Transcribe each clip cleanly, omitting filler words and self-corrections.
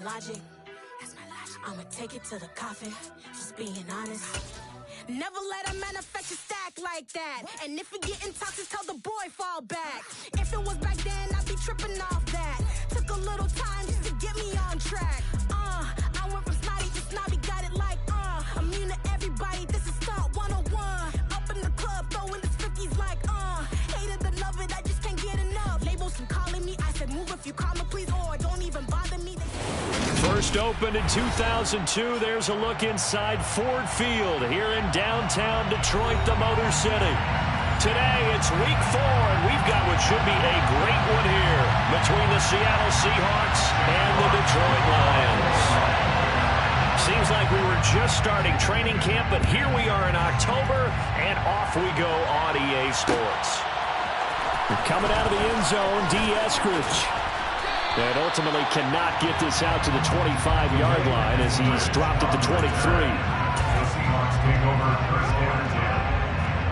logic. I'ma take it to the coffin, just being honest. Never let a manufacture stack like that. And if you're getting toxic, tell the boy fall back. If it was back then, I'd be tripping off that. Took a little time just to get me on track. I went from snotty to snobby, got it like, immune to everybody, this is stunt 101. Up in the club, throwing the 50s like, hated to love it, I just can't get enough. Labels from calling me, I said move if you call me, please, or don't even bother me. First opened in 2002, there's a look inside Ford Field here in downtown Detroit, the Motor City. Today, it's week 4, and we've got what should be a great one here between the Seattle Seahawks and the Detroit Lions. Seems like we were just starting training camp, but here we are in October, and off we go on EA Sports. Coming out of the end zone, D. Eskridge. And ultimately cannot get this out to the 25-yard line as he's dropped at the 23. The Seahawks take over first down and 10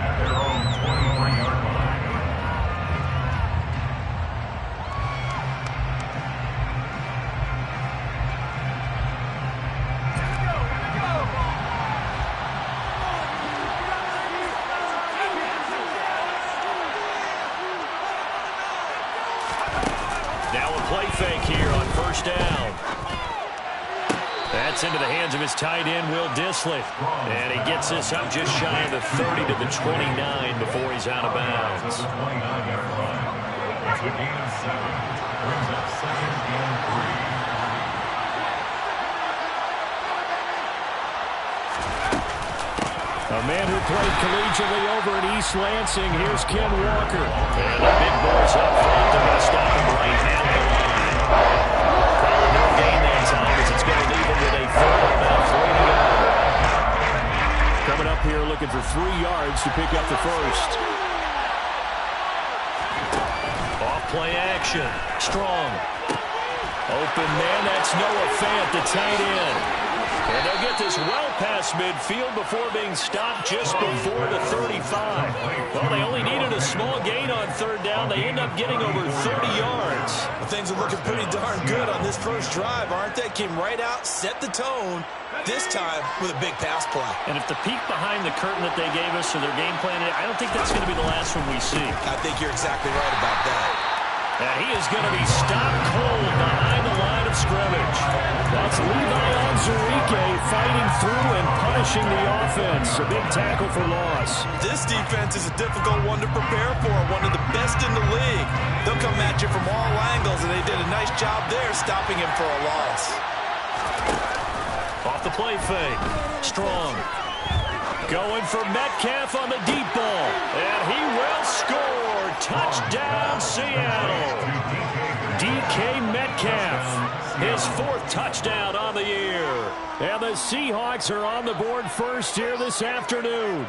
at their own 23-yard line. Now a play fake here on first down. That's into the hands of his tight end, Will Dissly. And he gets this up just shy of the 30 to the 29 before he's out of bounds. A man who played collegiately over at East Lansing. Here's Ken Walker. And the big boys up front. They're going to stop him right at the line. Calling no gain that time as it's going to leave him with a third down, 3 to go. Coming up here looking for 3 yards to pick up the first. Off play action. Strong. Open man. That's Noah Fant, the tight end. And they'll get this well past midfield before being stopped just before the 35. Well, they only needed a small gain on third down. They end up getting over 30 yards. Well, things are looking pretty darn good on this first drive, aren't they? Came right out, set the tone, this time with a big pass play. And if the peek behind the curtain that they gave us or their game plan, I don't think that's going to be the last one we see. I think you're exactly right about that. And he is going to be stopped cold behind the line of scrimmage. That's Levi Onwuzurike fighting through and punishing the offense. A big tackle for loss. This defense is a difficult one to prepare for, one of the best in the league. They'll come at you from all angles, and they did a nice job there stopping him for a loss. Off the play fake. Strong. Going for Metcalf on the deep ball. And he will score. Touchdown, Seattle. DK Metcalf, his 4th touchdown on the year. And the Seahawks are on the board first here this afternoon.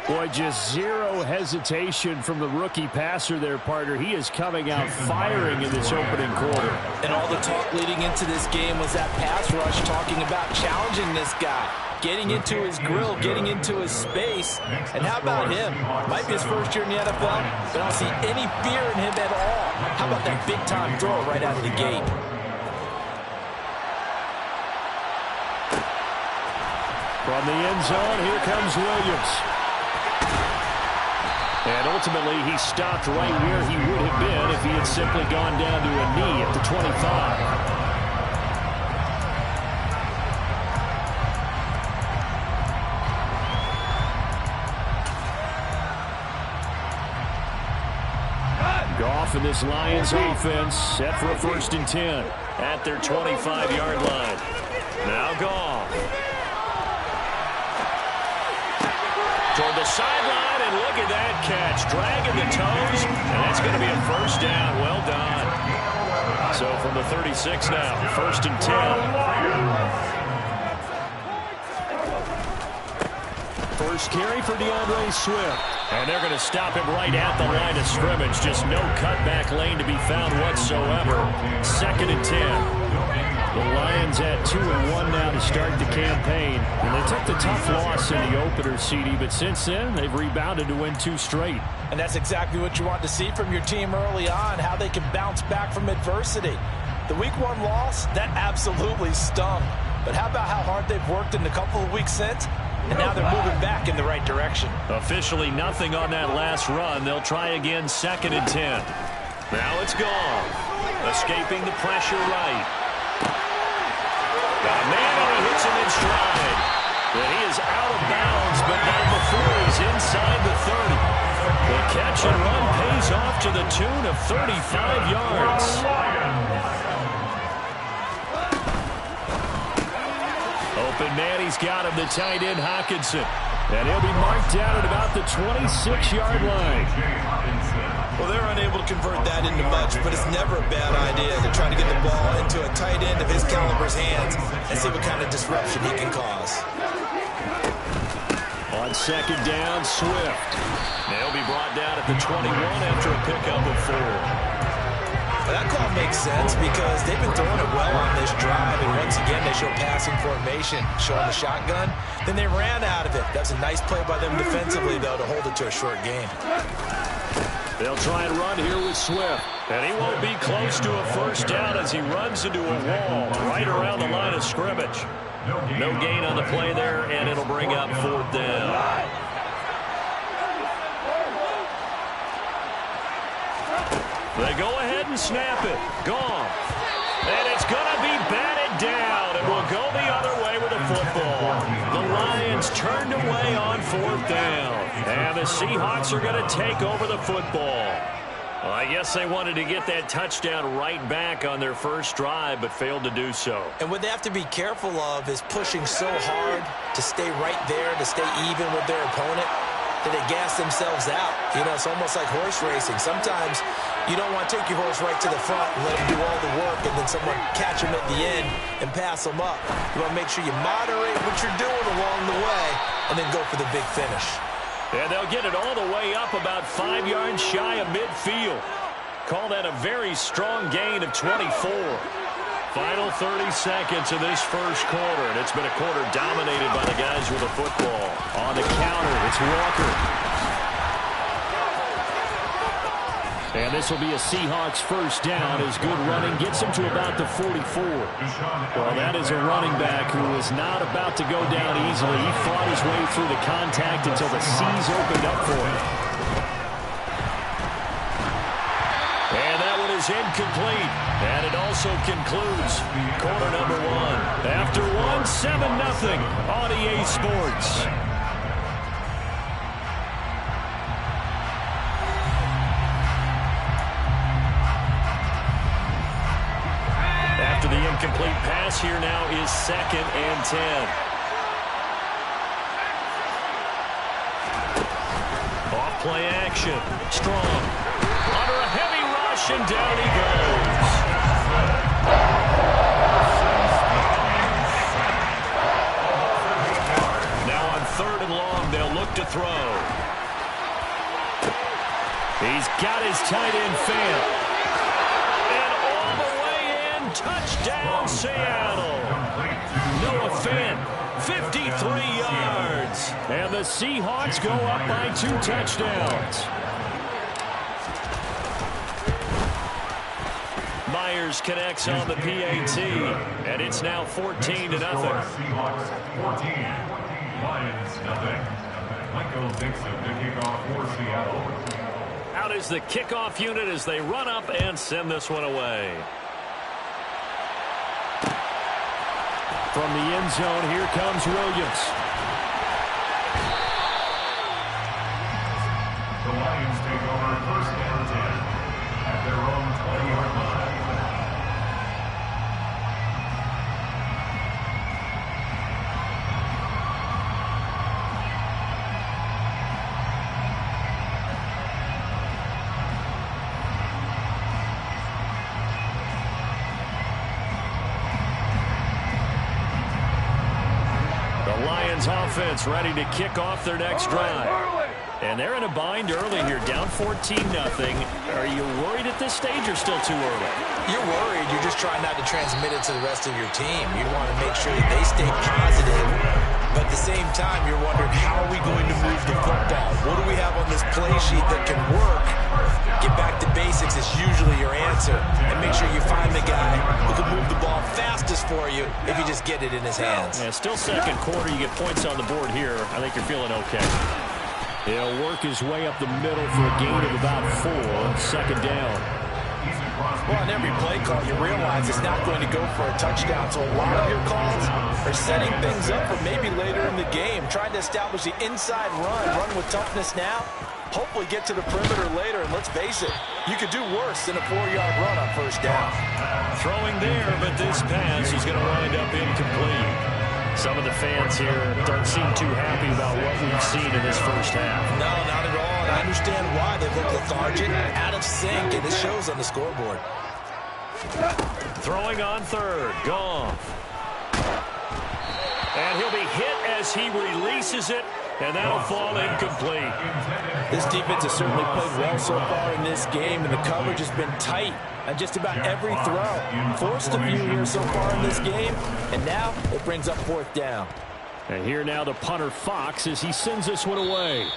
Boy, just zero hesitation from the rookie passer there, partner. He is coming out firing in this opening quarter. And all the talk leading into this game was that pass rush talking about challenging this guy. Getting into his grill, getting into his space. And how about him? Might be his first year in the NFL, but I don't see any fear in him at all. How about that big-time throw right out of the gate? From the end zone, here comes Williams. And ultimately, he stopped right where he would have been if he had simply gone down to a knee at the 25. Goff and this Lions offense set for a 1st and 10 at their 25-yard line. Now Goff. Toward the sideline, and look at that catch. Dragging the toes, and that's going to be a first down. Well done. So from the 36 now, 1st and 10. First carry for DeAndre Swift. And they're going to stop him right at the line of scrimmage. Just no cutback lane to be found whatsoever. 2nd and 10. The Lions at 2-1 now to start the campaign. And they took the tough loss in the opener, CD, but since then they've rebounded to win 2 straight. And that's exactly what you want to see from your team early on, how they can bounce back from adversity. The Week 1 loss, that absolutely stung. But how about how hard they've worked in the couple of weeks since? And now they're moving back in the right direction. Officially nothing on that last run. They'll try again, 2nd and 10. Now it's gone. Escaping the pressure right. Got a man and he hits him in stride. And he is out of bounds, but not before he's inside the 30. The catch and run pays off to the tune of 35 yards. Open man, he's got him, the tight end, Hockenson. And he'll be marked down at about the 26-yard line. Well, they're unable to convert that into much, but it's never a bad idea to try to get the ball into a tight end of his caliber's hands and see what kind of disruption he can cause. On 2nd down, Swift. They'll be brought down at the 21 after a pickup of 4. Well, that call makes sense because they've been throwing it well on this drive, and once again they show passing formation, showing the shotgun. Then they ran out of it. That's a nice play by them defensively, though, to hold it to a short gain. They'll try and run here with Swift. And he won't be close to a first down as he runs into a wall right around the line of scrimmage. No gain on the play there, and it'll bring up 4th down. They go ahead and snap it. Gone. And it's going to be batted down, and will go the other way with the football. The Lions turned away on 4th down. And the Seahawks are going to take over the football. Well, I guess they wanted to get that touchdown right back on their first drive, but failed to do so. And what they have to be careful of is pushing so hard to stay right there, to stay even with their opponent, that they gas themselves out. You know, it's almost like horse racing. Sometimes you don't want to take your horse right to the front and let him do all the work and then someone catch him at the end and pass him up. You want to make sure you moderate what you're doing along the way and then go for the big finish. And they'll get it all the way up about 5 yards shy of midfield. Call that a very strong gain of 24. Final 30 seconds of this first quarter, and it's been a quarter dominated by the guys with the football. On the counter, it's Walker. And this will be a Seahawks first down as good running gets him to about the 44. Well, that is a running back who is not about to go down easily. He fought his way through the contact until the C's opened up for him. And that one is incomplete. And it also concludes quarter number 1. After 7-0 on EA Sports. After the incomplete pass, here now is 2nd and 10. Off play action. Strong. Under a heavy rush, and down he goes. Now on 3rd and long, they'll look to throw. He's got his tight end fan. Touchdown, Seattle. Noah Fant, 53 yards. And the Seahawks go up by 2 touchdowns. Myers connects on the PAT, and it's now 14-0. Seahawks 14, Lions nothing. Michael Dixon to kick off for Seattle. Out is the kickoff unit as they run up and send this one away. From the end zone, here comes Williams. The Lions take over 1st and 10 at their own 20-yard line. Offense ready to kick off their next drive. And they're in a bind early here, down 14-0. Are you worried at this stage or still too early? You're worried. You're just trying not to transmit it to the rest of your team. You want to make sure that they stay positive. But at the same time, you're wondering, how are we going to move the football? What do we have on this play sheet that can work? Get back to basics is usually your answer. And make sure you find the guy for you if you just get it in his hands. Yeah, still second quarter. You get points on the board here. I think you're feeling okay. He'll work his way up the middle for a gain of about 4 on second down. Well, on every play call, you realize it's not going to go for a touchdown. So a lot of your calls are setting things up for maybe later in the game, trying to establish the inside run with toughness now, hopefully get to the perimeter later. And let's face it, you could do worse than a 4-yard run on first down. Throwing there, but this pass is going to wind up incomplete. Some of the fans here don't seem too happy about what we've seen in this first half. No, not at all. And I understand why. They look lethargic, out of sync, and it shows on the scoreboard. Throwing on third. Goff. And he'll be hit as he releases it, and that'll fall incomplete. This defense has certainly played well so far in this game, and the coverage has been tight on just about every throw. Forced a few here so far in this game, and now it brings up fourth down. And here now the punter Fox as he sends this one away.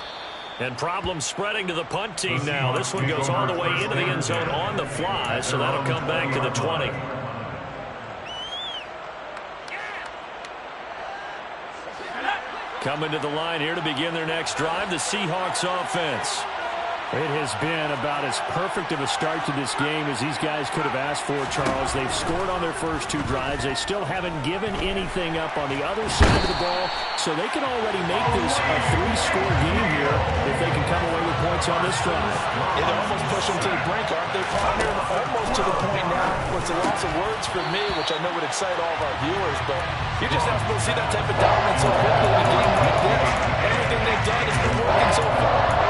And problems spreading to the punt team now. This one goes all the way into the end zone on the fly, so that'll come back to the 20. Coming to the line here to begin their next drive, the Seahawks offense. It has been about as perfect of a start to this game as these guys could have asked for, Charles. They've scored on their first 2 drives. They still haven't given anything up on the other side of the ball, so they can already make this a 3-score game here if they can come away with points on this drive. They almost push them to the brink, aren't they, partner? Almost to the point now where it's a loss of words for me, which I know would excite all of our viewers, but you're just not supposed to see that type of dominance so quickly in a game like this. Everything they've done has been working so far.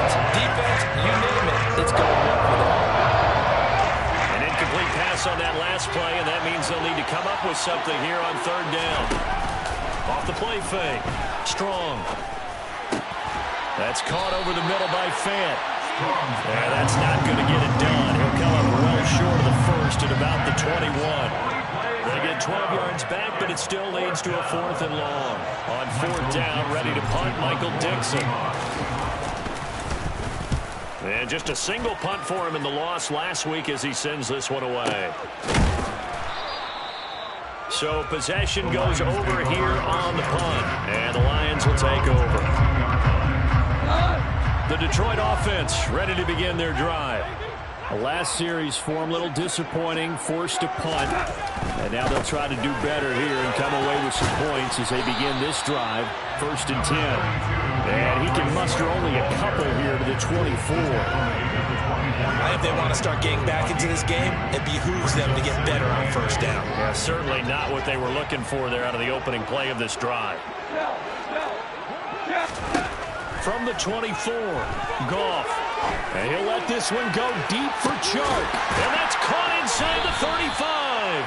Defense, you name it, it's going well for them. An incomplete pass on that last play, and that means they'll need to come up with something here on third down. Off the play fake. Strong. That's caught over the middle by Fant. And that's not going to get it done. He'll come up well short of the first at about the 21. They get 12 yards back, but it still leads to a 4th and long. On fourth down, ready to punt, Michael Dixon. And just a single punt for him in the loss last week as he sends this one away. So possession goes over here on the punt, and the Lions will take over. The Detroit offense ready to begin their drive. The last series for them, a little disappointing, forced to punt. And now they'll try to do better here and come away with some points as they begin this drive. 1st and 10. And he can muster only a couple here to the 24. I think they want to start getting back into this game. It behooves them to get better on first down. Yeah, certainly not what they were looking for there out of the opening play of this drive. From the 24, Goff. And he'll let this one go deep for Chark. And that's caught inside the 35.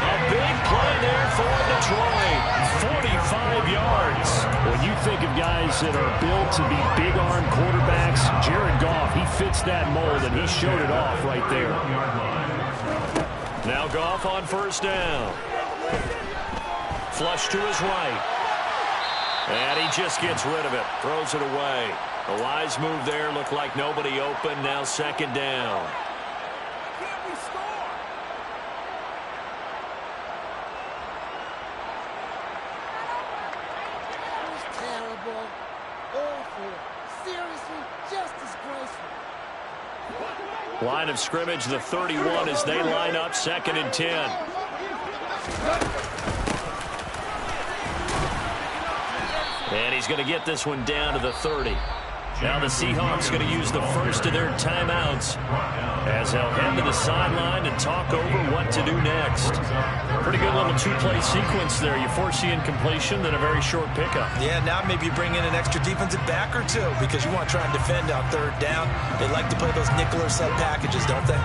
A big play there for Detroit. 45 yards. When you think of guys that are built to be big-arm quarterbacks, Jared Goff, he fits that mold, and he showed it off right there. Now Goff on first down. Flush to his right. And he just gets rid of it. Throws it away. A wise move there. Looked like nobody open. Now second down. Terrible. Awful. Seriously, just disgraceful. Line of scrimmage, the 31 as they line up 2nd and 10. And he's going to get this one down to the 30. Now the Seahawks going to use the first of their timeouts as they'll head to the sideline and talk over what to do next. Pretty good little 2-play sequence there. You force the incompletion, then a very short pickup. Yeah, now maybe you bring in an extra defensive back or two because you want to try and defend on third down. They like to play those nickel or sub packages, don't they?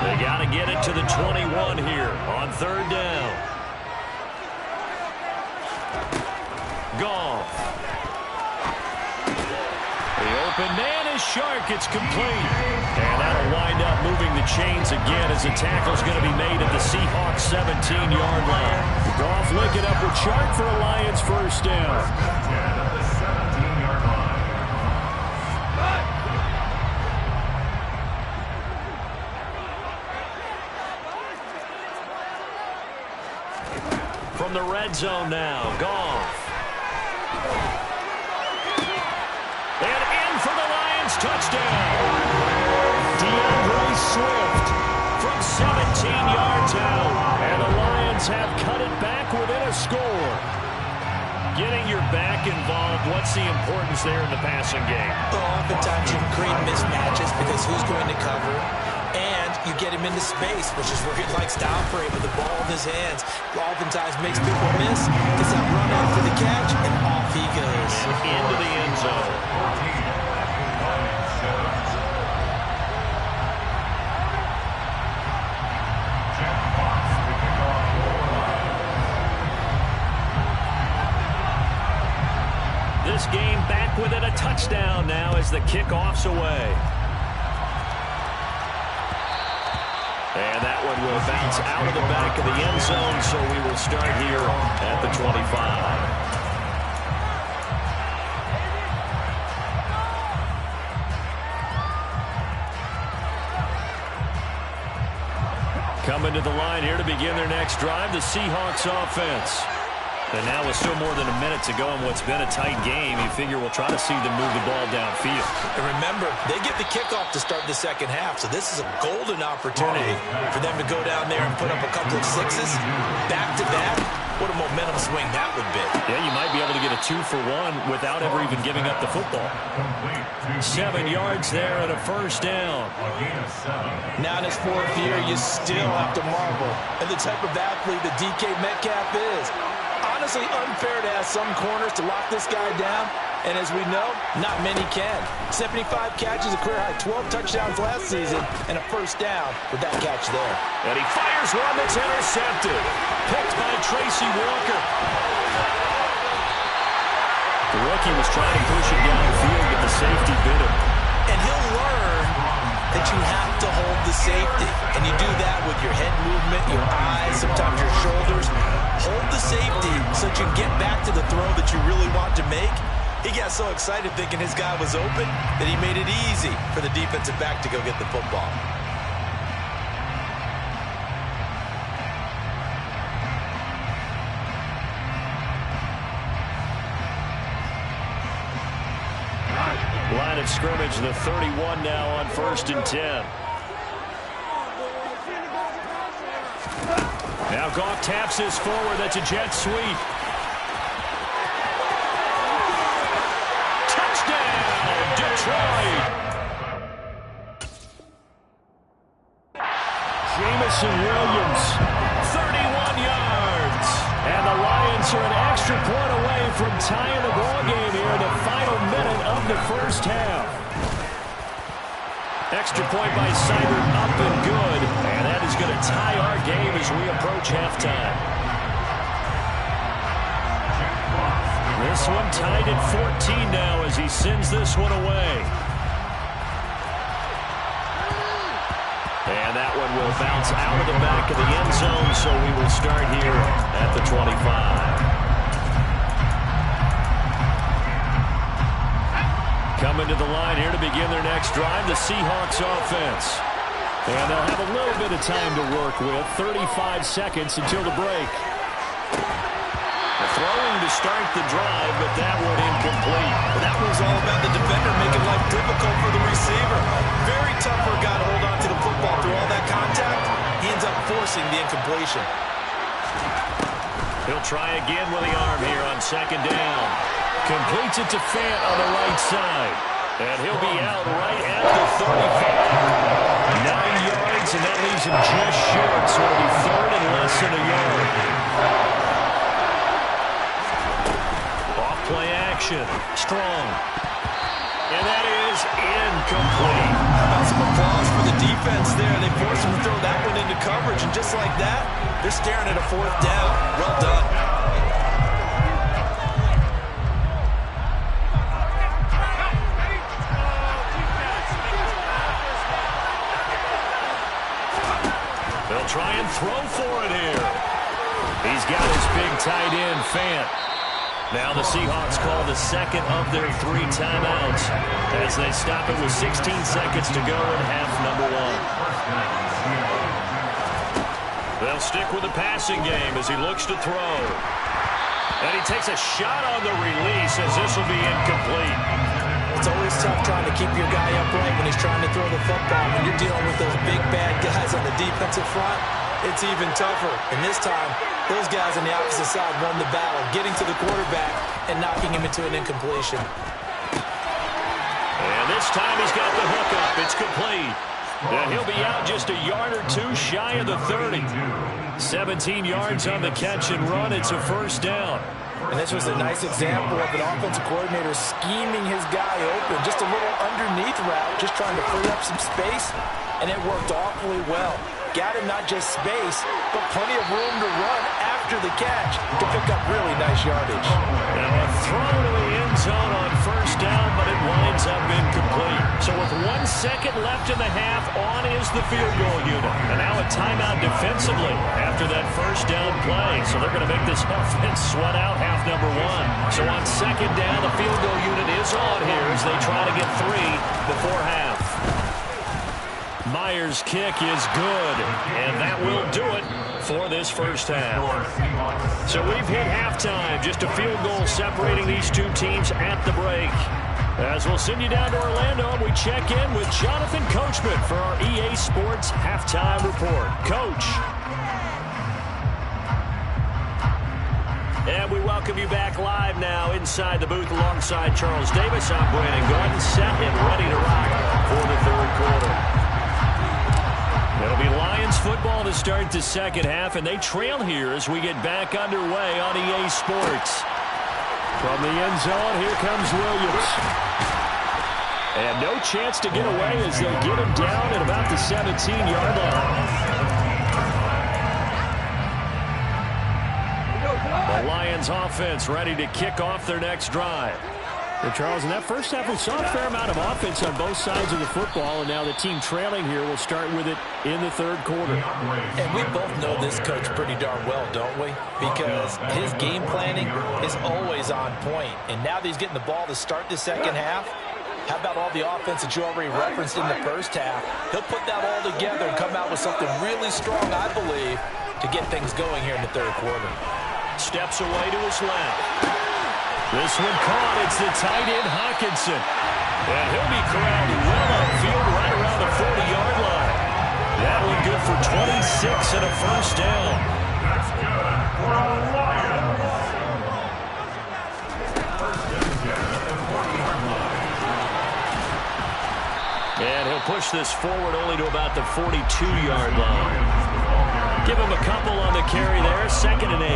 They got to get it to the 21 here on third down. Goff. The open man is Shark. It's complete. And that'll wind up moving the chains again as the tackle's going to be made at the Seahawks 17-yard line. Goff linking up with Shark for a Lions first down. from the red zone now. Goff. And in for the Lions touchdown. DeAndre Swift from 17 yards out. And the Lions have cut it back within a score. Getting your back involved, what's the importance there in the passing game? Well, oftentimes you can create mismatches because who's going to cover, and you get him into space, which is where he likes to operate with the ball in his hands. Oftentimes makes people miss, gets that run after the catch, and off he goes. And into the end zone. This game back within a touchdown now as the kickoff's away. And that one will bounce out of the back of the end zone, so we will start here at the 25. Coming to the line here to begin their next drive, the Seahawks offense. And now with still more than a minute to go in what's been a tight game, you figure we'll try to see them move the ball downfield. And remember, they get the kickoff to start the second half, so this is a golden opportunity for them to go down there and put up a couple of sixes back-to-back. What a momentum swing that would be. Yeah, you might be able to get a 2-for-1 without ever even giving up the football. 7 yards there and a first down. Now in his fourth year, you still have to marvel at the type of athlete that DK Metcalf is. Honestly, unfair to ask some corners to lock this guy down, and as we know, not many can. 75 catches, a career high 12 touchdowns last season, and a first down with that catch there. And he fires one that's intercepted. Picked by Tracy Walker. The rookie was trying to push it downfield, but the safety bit him. And he'll learn that you have to hold the safety. And you do that with your head movement, your eyes, sometimes your shoulders. Hold the safety so that you can get back to the throw that you really want to make. He got so excited thinking his guy was open that he made it easy for the defensive back to go get the football. Line of scrimmage, the 31 now on 1st and 10. Now Goff taps this forward. That's a jet sweep. Touchdown, Detroit. Jamison Williams, 31 yards. And the Lions are an extra point away from tying the ball game here in the final minute of the first half. Extra point by Seibert, up and good. And that is going to tie our game as we approach halftime. This one tied at 14 now as he sends this one away. And that one will bounce out of the back of the end zone, so we will start here at the 25. Coming to the line here to begin their next drive, the Seahawks offense. And they'll have a little bit of time to work with, 35 seconds until the break. Throwing to start the drive, but that one incomplete. Well, that was all about the defender making life difficult for the receiver. Very tough for a guy to hold on to the football through all that contact. He ends up forcing the incompletion. He'll try again with the arm here on 2nd down. Completes it to Fant on the right side. And he'll be out right at the 35. 9 yards, and that leaves him just short, so it'll be 3rd and less than a yard. Off-play action. Strong. And that is incomplete. How about some applause for the defense there? They forced him to throw that one into coverage, and just like that, they're staring at a 4th down. Well done. They'll try and throw for it here. He's got his big tight end, Fant. Now the Seahawks call the second of their 3 timeouts as they stop it with 16 seconds to go in half number 1. They'll stick with the passing game as he looks to throw. And he takes a shot on the release as this will be incomplete. It's always tough trying to keep your guy upright when he's trying to throw the football. When you're dealing with those big, bad guys on the defensive front, it's even tougher. And this time, those guys on the opposite side won the battle, getting to the quarterback and knocking him into an incompletion. And this time he's got the hook up. It's complete. And he'll be out just a yard or two shy of the 30. 17 yards on the catch and run. It's a first down. And this was a nice example of an offensive coordinator scheming his guy open. Just a little underneath route, just trying to free up some space, and it worked awfully well. Got him not just space, but plenty of room to run after the catch to pick up really nice yardage. Now a throw to the end zone on first down, but it winds up incomplete. So with 1 second left in the half, on is the field goal unit. And now a timeout defensively after that first down play. So they're going to make this offense sweat out half number one. So on second down, the field goal unit is on here as they try to get 3 before half. Myers' kick is good, and that will do it for this first half. So we've hit halftime, just a field goal separating these two teams at the break. As we'll send you down to Orlando, we check in with Jonathan Coachman for our EA Sports Halftime Report. Coach. And we welcome you back live now inside the booth alongside Charles Davis. I'm Brandon Gordon, set and ready to rock for the third quarter. It'll be Lions football to start the second half, and they trail here as we get back underway on EA Sports. From the end zone, here comes Williams. And no chance to get away as they get him down at about the 17-yard line. The Lions offense ready to kick off their next drive. And Charles, in that first half, we saw a fair amount of offense on both sides of the football, and now the team trailing here will start with it in the third quarter. And we both know this coach pretty darn well, don't we? Because his game planning is always on point. And now that he's getting the ball to start the second half, how about all the offense that you already referenced in the first half? He'll put that all together and come out with something really strong, I believe, to get things going here in the third quarter. Steps away to his left. This one caught. It's the tight end, Hawkinson. And he'll be corralled well upfield right around the 40-yard line. That one good for 26 and a first down. That's good for a Lions. And he'll push this forward only to about the 42-yard line. Give him a couple on the carry there. 2nd and 8.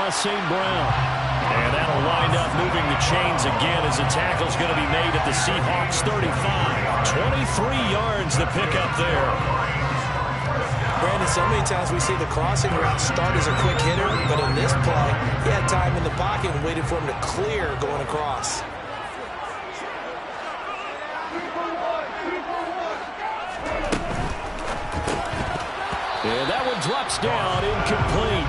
St. Brown. And that'll wind up moving the chains again as the tackle's going to be made at the Seahawks 35. 23 yards the pickup there. Brandon, so many times we see the crossing route start as a quick hitter, but in this play, he had time in the pocket and waited for him to clear going across. And that one drops down, incomplete.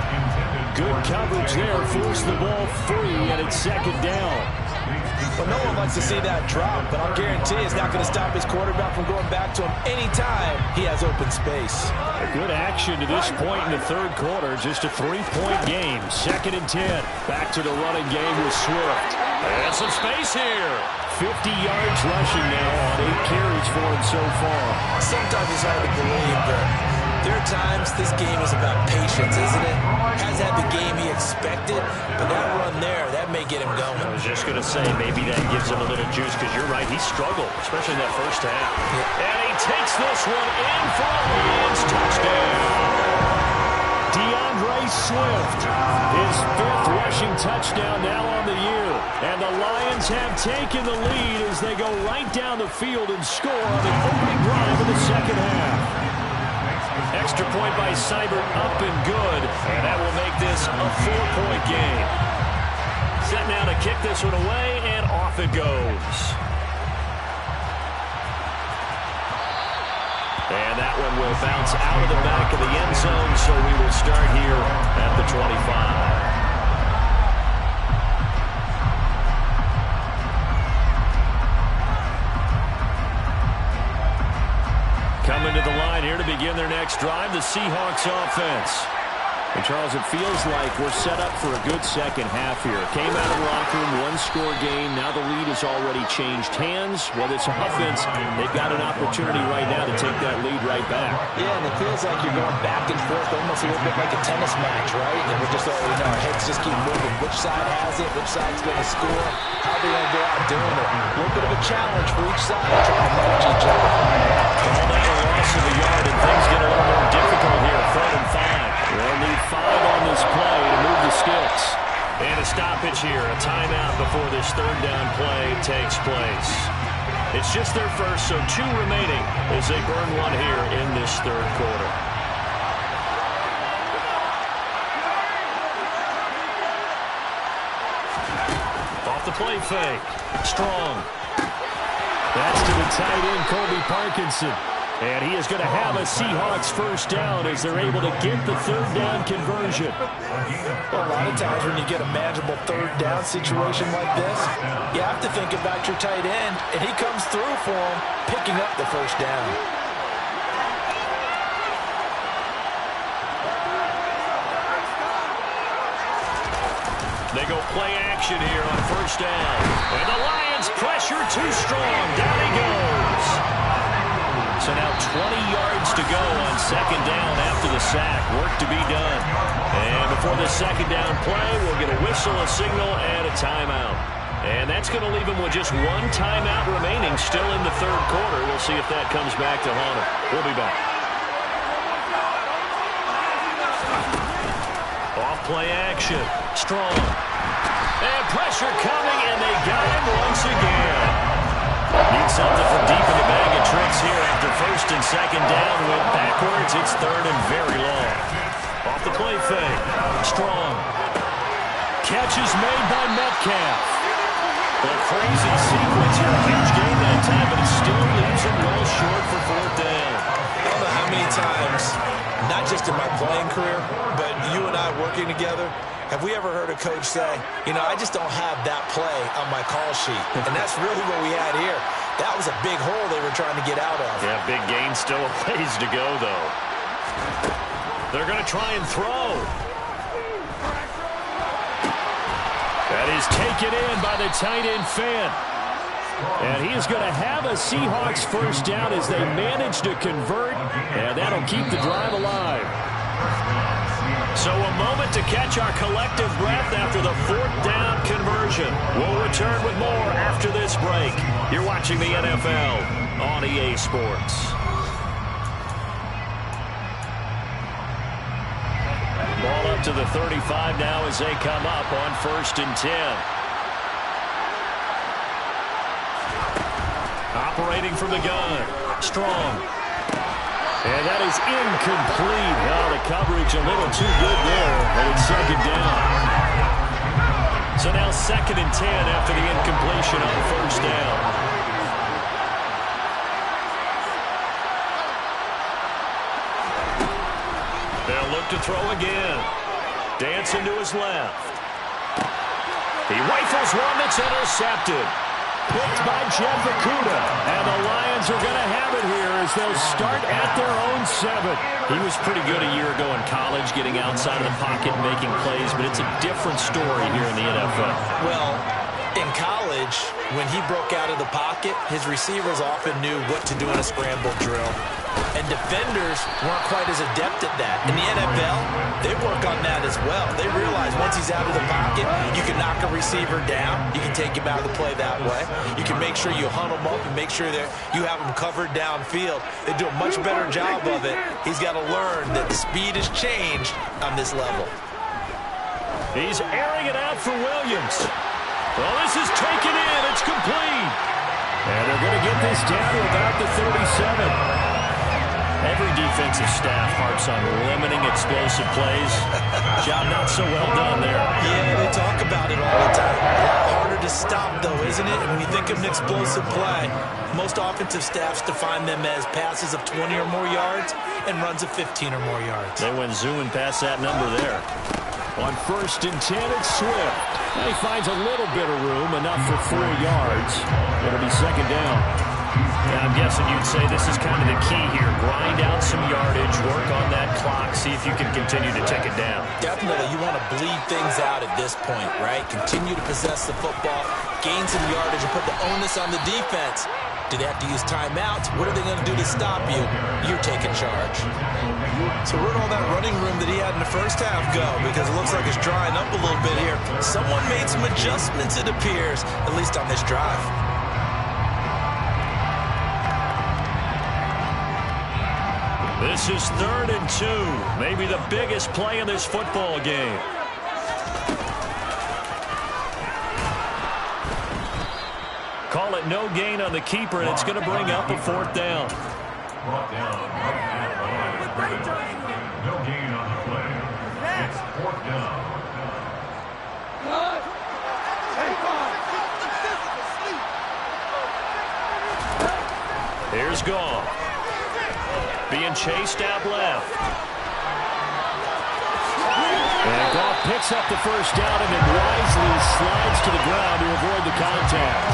Good coverage there, forced the ball free, and it's 2nd down. Well, no one likes to see that drop, but I'll guarantee it's not going to stop his quarterback from going back to him anytime he has open space. A good action to this point in the third quarter, just a 3-point game. 2nd and 10. Back to the running game with Swift. And some space here. 50 yards rushing now on 8 carries for him so far. Sometimes it's hard to believe, but there are times this game is about patience, isn't it? Has had the game he expected, but that run there, that may get him going. I was just going to say, maybe that gives him a little juice, because you're right, he struggled, especially in that first half. Yeah. And he takes this one in for a Lions touchdown. DeAndre Swift, his 5th rushing touchdown now on the year. And the Lions have taken the lead as they go right down the field and score on the opening drive of the second half. Extra point by Seibert, up and good, and that will make this a 4-point game. Set now to kick this one away, and off it goes. And that one will bounce out of the back of the end zone, so we will start here at the 25. Coming to the line here to begin their next drive, the Seahawks offense. And, Charles, it feels like we're set up for a good second half here. Came out of the locker room, one-score game. Now the lead has already changed hands. Well, this offense, they've got an opportunity right now to take that lead right back. Yeah, and it feels like you're going back and forth almost a little bit like a tennis match, right? And we're just already know our heads just keep moving. Which side has it? Which side's going to score? How are they going to go out doing it? A little bit of a challenge for each side to try to manage each other. All that a loss of a yard, and things get a little more difficult here. 3rd and 5. They'll need 5 on this play to move the sticks. And a stoppage here, a timeout before this 3rd down play takes place. It's just their first, so 2 remaining as they burn one here in this 3rd quarter. Off the play fake. Strong. That's to the tight end, Colby Parkinson. And he is going to have a Seahawks first down as they're able to get the 3rd down conversion. Well, a lot of times when you get a manageable 3rd down situation like this, you have to think about your tight end, and he comes through for him, picking up the first down. They go play action here on first down. And the Lions pressure too strong. Down he goes. So now 20 yards to go on 2nd down after the sack. Work to be done. And before the 2nd down play, we'll get a whistle, a signal, and a timeout. And that's going to leave him with just 1 timeout remaining still in the 3rd quarter. We'll see if that comes back to haunt him. We'll be back. Off play action. Strong. And pressure coming, and they got him once again. Need something from deep in the bag of tricks here after 1st and 2nd down. Went backwards. It's 3rd and very long. Off the play fake. Strong. Catch is made by Metcalf. A crazy sequence here. A huge gain that time, but it still leaves him well short for 4th down. I don't know how many times, not just in my playing career, but you and I working together, have we ever heard a coach say, you know, I just don't have that play on my call sheet. And that's really what we had here. That was a big hole they were trying to get out of. Yeah, big gain, still a ways to go, though. They're going to try and throw. That is taken in by the tight end Fant. And he is going to have a Seahawks first down as they manage to convert. And that'll keep the drive alive. So a moment to catch our collective breath after the 4th down conversion. We'll return with more after this break. You're watching the NFL on EA Sports. Ball up to the 35 now as they come up on 1st and 10. Operating from the gun. Strong. And that is incomplete. Now the coverage a little too good there, and it's 2nd down. So now 2nd and 10 after the incompletion on 1st down. They'll look to throw again. Dancing to his left. He rifles one that's intercepted. Picked by Jeff Okudah. And the Lions are going to have it here as they'll start at their own 7. He was pretty good a year ago in college, getting outside of the pocket and making plays, but it's a different story here in the NFL. Well, in college, when he broke out of the pocket, his receivers often knew what to do in a scramble drill. And defenders weren't quite as adept at that. In the NFL, they work on that as well. They realize once he's out of the pocket, you can knock a receiver down. You can take him out of the play that way. You can make sure you hunt him up and make sure that you have him covered downfield. They do a much better job of it. He's got to learn that the speed has changed on this level. He's airing it out for Williams. Well, this is taken in. It's complete. And they're going to get this down to about the 37. Every defensive staff harps on limiting explosive plays. Job not so well done there. Yeah, they talk about it all the time. A lot harder to to stop, though, isn't it? And when you think of an explosive play, most offensive staffs define them as passes of 20 or more yards and runs of 15 or more yards. They went zooming past that number there. On 1st and 10, it's Swift. And he finds a little bit of room, enough for 4 yards. It'll be 2nd down. Yeah, I'm guessing you'd say this is kind of the key here. Grind out some yardage, work on that clock, see if you can continue to take it down. Definitely, you want to bleed things out at this point, right? Continue to possess the football, gain some yardage, and put the onus on the defense. Do they have to use timeouts? What are they going to do to stop you? You're taking charge. So where'd all that running room that he had in the first half go? Because it looks like it's drying up a little bit here. Someone made some adjustments, it appears, at least on this drive. This is 3rd and 2. Maybe the biggest play in this football game. Call it no gain on the keeper, and it's going to bring up a 4th down. Brought down right at the line. No gain on the play. It's 4th down. Here's Goff. Being chased out left. And Goff picks up the 1st down and then wisely slides to the ground to avoid the contact.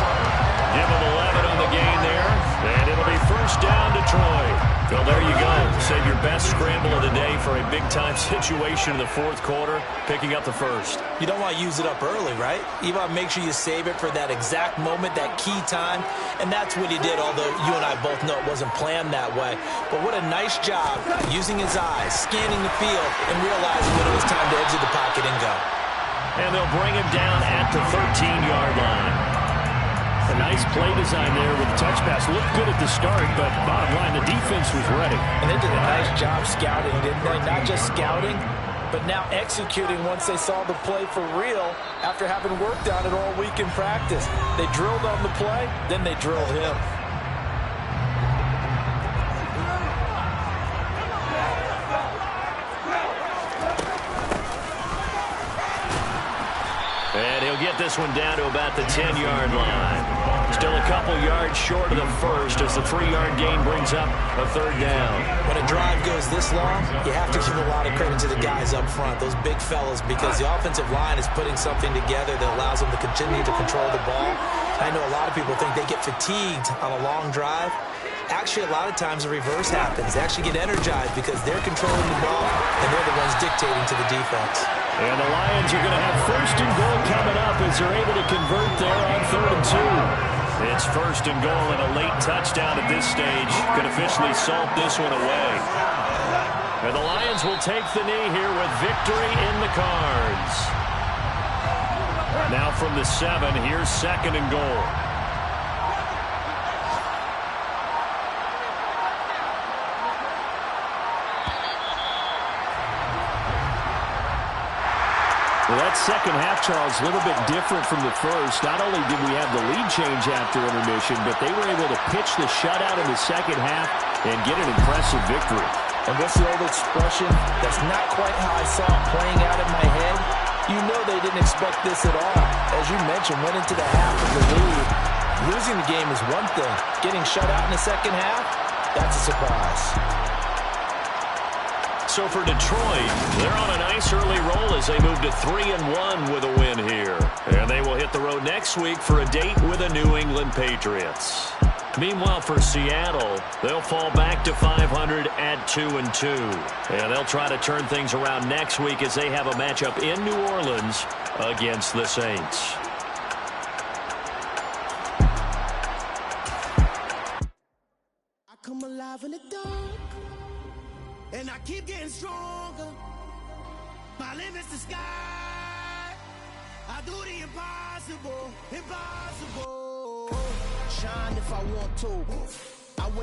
Give him 11 on the gain there, and it'll be 1st down, Detroit. Well, there you go. Save your best scramble of the day for a big-time situation in the 4th quarter, picking up the 1st. You don't want to use it up early, right? You want to make sure you save it for that exact moment, that key time, and that's what he did, although you and I both know it wasn't planned that way. But what a nice job using his eyes, scanning the field, and realizing when it was time to exit the pocket and go. And they'll bring him down at the 13-yard line. A nice play design there with the touch pass. Looked good at the start, but bottom line, the defense was ready. And they did a nice job scouting, didn't they? Not just scouting, but now executing once they saw the play for real after having worked on it all week in practice. They drilled on the play, then they drilled him. And he'll get this one down to about the 10-yard line. Still a couple yards short of the 1st as the 3-yard gain brings up a 3rd down. When a drive goes this long, you have to give a lot of credit to the guys up front, those big fellas, because the offensive line is putting something together that allows them to continue to control the ball. I know a lot of people think they get fatigued on a long drive. Actually, a lot of times the reverse happens. They actually get energized because they're controlling the ball, and they're the ones dictating to the defense. And the Lions are going to have 1st and goal coming up as they're able to convert there on 3rd and 2. It's 1st and goal, and a late touchdown at this stage could officially salt this one away. And the Lions will take the knee here with victory in the cards. Now from the 7, here's 2nd and goal. Well, that second half, Charles, a little bit different from the first. Not only did we have the lead change after intermission, but they were able to pitch the shutout in the second half and get an impressive victory. And what's the old expression? That's not quite how I saw it playing out in my head. You know they didn't expect this at all. As you mentioned, went into the half of the lead. Losing the game is one thing. Getting shut out in the second half, that's a surprise. So for Detroit, they're on a nice early roll as they move to 3-1 with a win here. And they will hit the road next week for a date with the New England Patriots. Meanwhile, for Seattle, they'll fall back to 500 at 2-2. And they'll try to turn things around next week as they have a matchup in New Orleans against the Saints. I come alive in the dark. And I keep getting stronger. My limit's the sky. I do the impossible, impossible. Shine if I want to.